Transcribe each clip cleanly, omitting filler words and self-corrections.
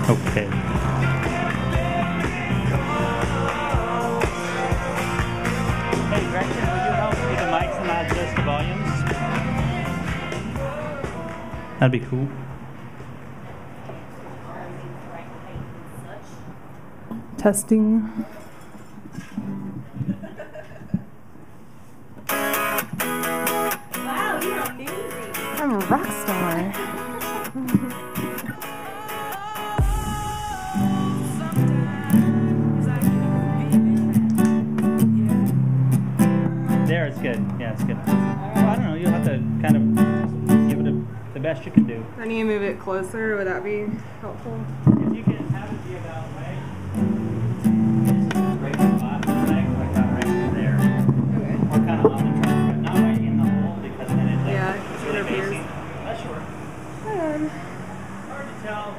Okay. Hey, Gretchen, would you help me the mics and not adjust the volumes? That'd be cool. Testing. Wow, you're amazing. I'm a rock star. There, it's good. Yeah, it's good. Well, I don't know. You'll have to kind of give it the best you can do. I need to move it closer. Would that be helpful? If you can have it be about right. This is a great spot. Like right there. Okay. Or kind of on the truck, but not right in the hole because then it like, Yeah, it's really it appears. basic. That's short. Hard to tell.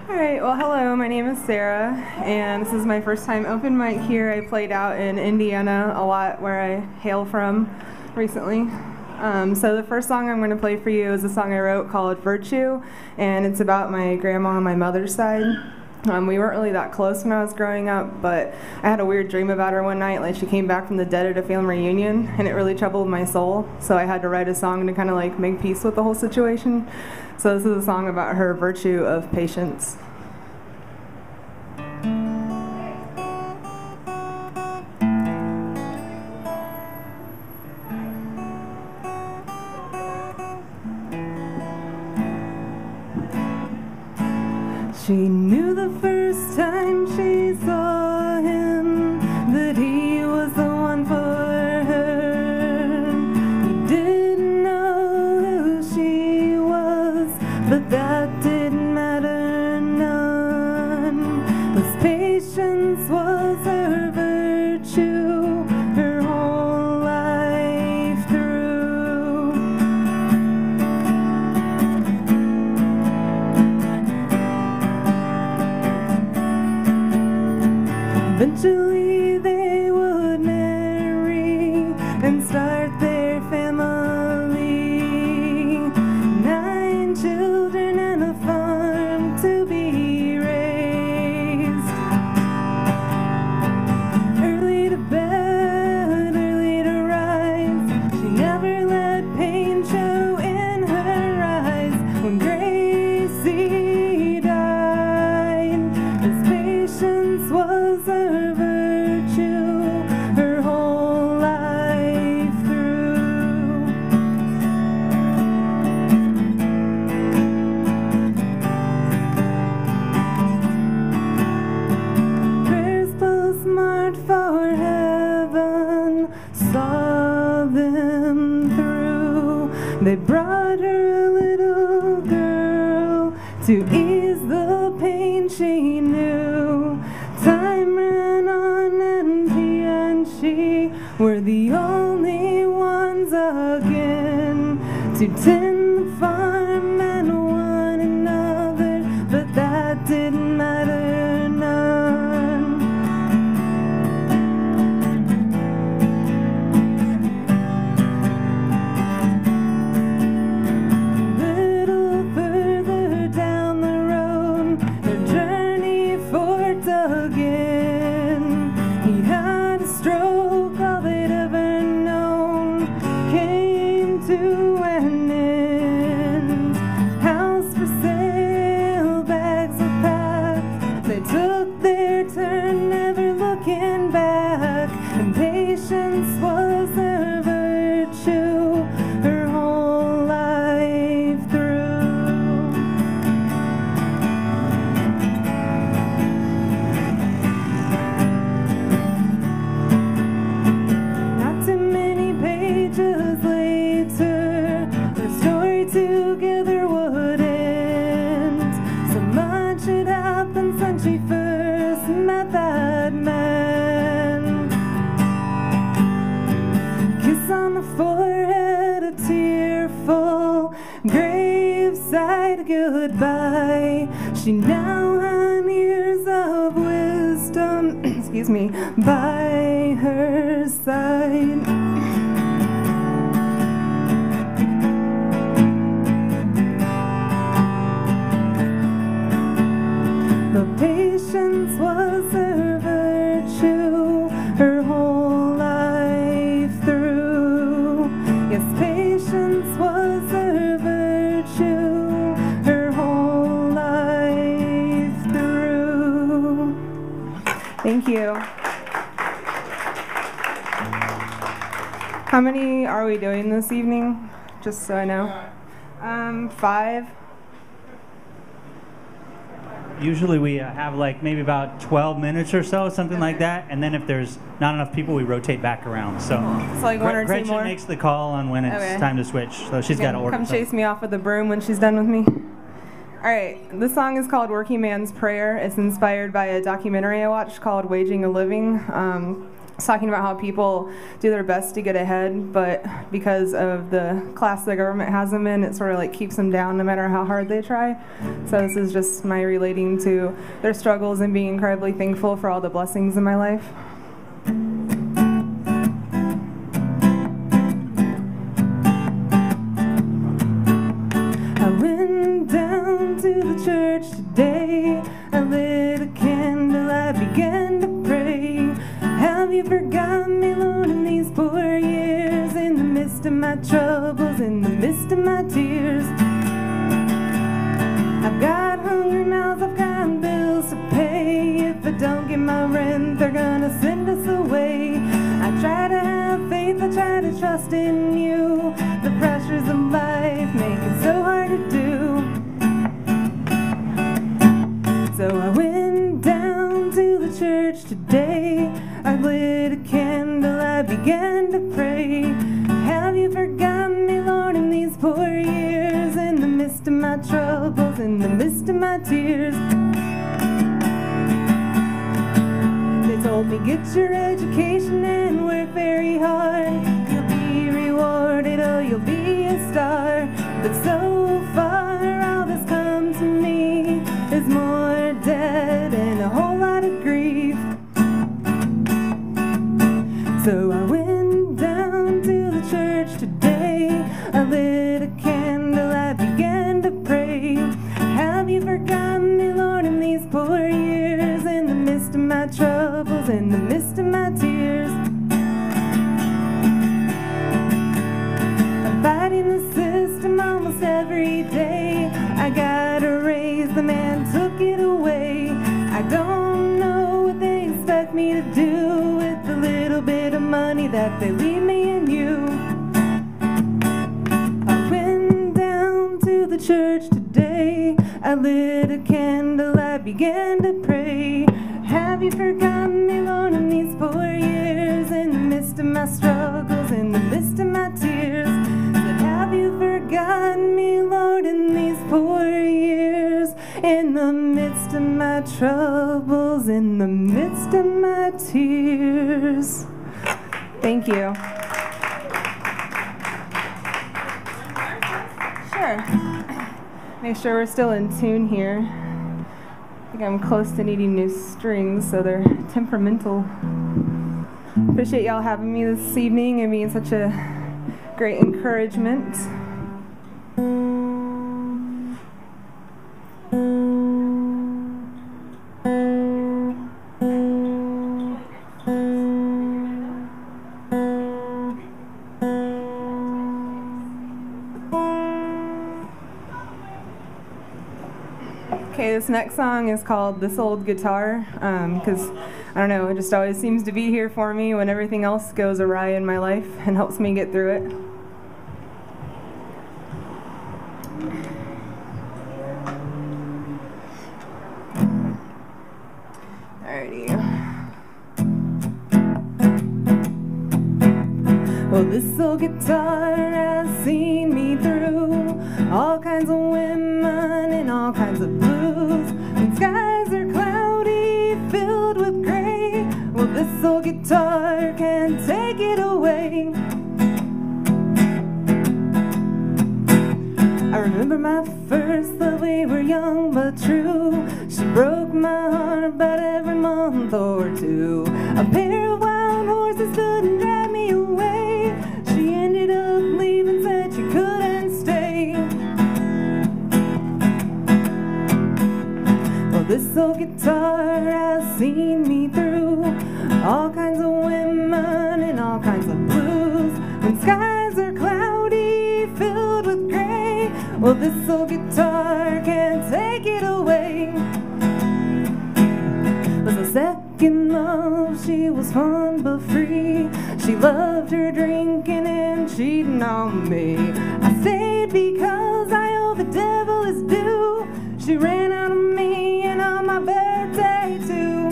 Alright, well hello, my name is Sarah, and this is my first time open mic here. I played out in Indiana a lot, where I hail from recently. So the first song I'm going to play for you is a song I wrote called Virtue, and it's about my grandma on my mother's side. We weren't really that close when I was growing up, but I had a weird dream about her one night, like she came back from the dead at a family reunion, and it really troubled my soul, so I had to write a song to kind of like make peace with the whole situation. So this is a song about her virtue of patience. She knew the first time she saw him that he was the one for her. He didn't know who she was, but that didn't matter none. 'Cause patience was her virtue, her whole life through. Eventually they would marry and start their family. 9 children and a farm to be raised. Early to bed, early to rise. She never let pain show in her eyes. When Gracie died, his patience was her virtue, her whole life through. Prayers postmarked for heaven saw them through. They brought her a little girl to ease the pain she knew. Time ran on and he and she were the only ones again to tend the farm and one another, but that didn't matter none. Little further down the road, their journey forked again. He had a stroke, all they'd ever known came to an end. House for sale, bags were packed. They took their turn, never looking back. And patience was their virtue, her whole life through. Not too many pages later, their story together would end. So much had happened since she first met that man. Kiss on the forehead, a tearful graveside goodbye. She now had years of wisdom, excuse me, by her side. But patience was her virtue her whole life through. Yes, patience was her virtue her whole life through. Thank you. How many are we doing this evening? Just so I know. 5. Usually we have like maybe about 12 minutes or so, something like that. And then if there's not enough people, we rotate back around. So, So like one or two Gretchen more? makes the call on when it's Okay. time to switch. So she's got to order Come something. chase me off with a broom when she's done with me. All right, this song is called Working Man's Prayer. It's inspired by a documentary I watched called Waging a Living. It's talking about how people do their best to get ahead, but because of the class the government has them in, it sort of like keeps them down no matter how hard they try. So this is just my relating to their struggles and being incredibly thankful for all the blessings in my life. I went down to the church today. I lit a candle, I began to pray. Have you forgotten me, Lord, in these poor years? In the midst of my troubles, in the midst of my tears, I've got hungry mouths, I've got bills to pay. If I don't get my rent, they're gonna send us away. I try to have faith, I try to trust in you. The pressures of life make it so hard to do. So I went down to the church today. I lit a candle, I began to pray. Have you forgotten me, Lord, in these poor years? In the midst of my troubles, in the midst of my tears, they told me, get your education and work very hard. You'll be rewarded, oh, you'll be a star. But so far, all that's come to me is more debt and a whole lot of grief. So I went down to the church today. I lit a candle, I began to pray. Have you forgotten me, Lord, in these poor years? In the midst of my troubles, in the midst of my tears, I'm fighting the system almost every day. I got a raise, the man took it away. I don't know what they expect me to do with the little bit of money that they leave me and you. I went down to the church today. I lit a candle, I began to pray. Have you forgotten me, Lord, in these poor years? In the midst of my struggles, in the midst of my tears, said, have you forgotten me, Lord, in these poor years? In the midst of my troubles, in the midst of my tears. Thank you. Sure. Make sure we're still in tune here. I think I'm close to needing new strings, so they're temperamental. Appreciate y'all having me this evening and being such a great encouragement. Okay, this next song is called This Old Guitar, because, I don't know, it just always seems to be here for me when everything else goes awry in my life and helps me get through it. Alrighty. Well, this old guitar has seen me through all kinds of women and all kinds of blues. When skies are cloudy, filled with gray, well, this old guitar can take it away. I remember my first love, we were young but true. She broke my heart about every month or two. A pair of wild horses stood and dragged me away. She ended up leaving, said she couldn't stay. Well, this old guitar has seen me through all kinds of women and all kinds of blues. When skies are cloudy, filled with gray, well, this old guitar can't take it away. Was a second love, she was fun but free. She loved her drinking and cheating on me. I stayed because I owe the devil his due. She ran out of me and on my birthday too.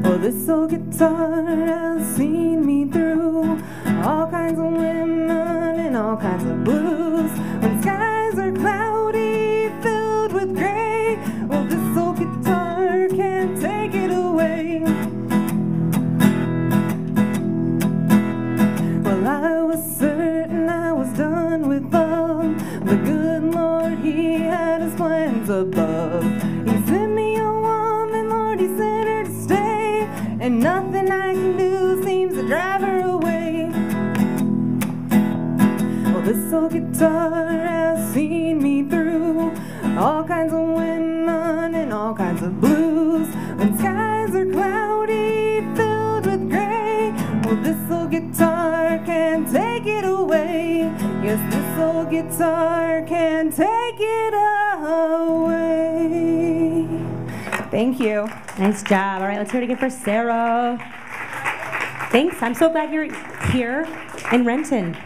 Well, this old guitar has seen me through all kinds of women and all kinds of blues. When skies are cloudy, filled with gray, well, this old guitar can't take it away. Well, I was certain I was done with love. The good Lord, He had His plans above. He sent me a woman, Lord, He sent her to stay, and nothing I can do seems to drive her away. Well, this old guitar has seen me through all kinds of women and all kinds of blues. When skies are cloudy, filled with gray, well, this old guitar can't take it away. Yes, this old guitar can take it away. Thank you. Nice job. All right, let's hear it again for Sarah. Thanks. I'm so glad you're here in Renton.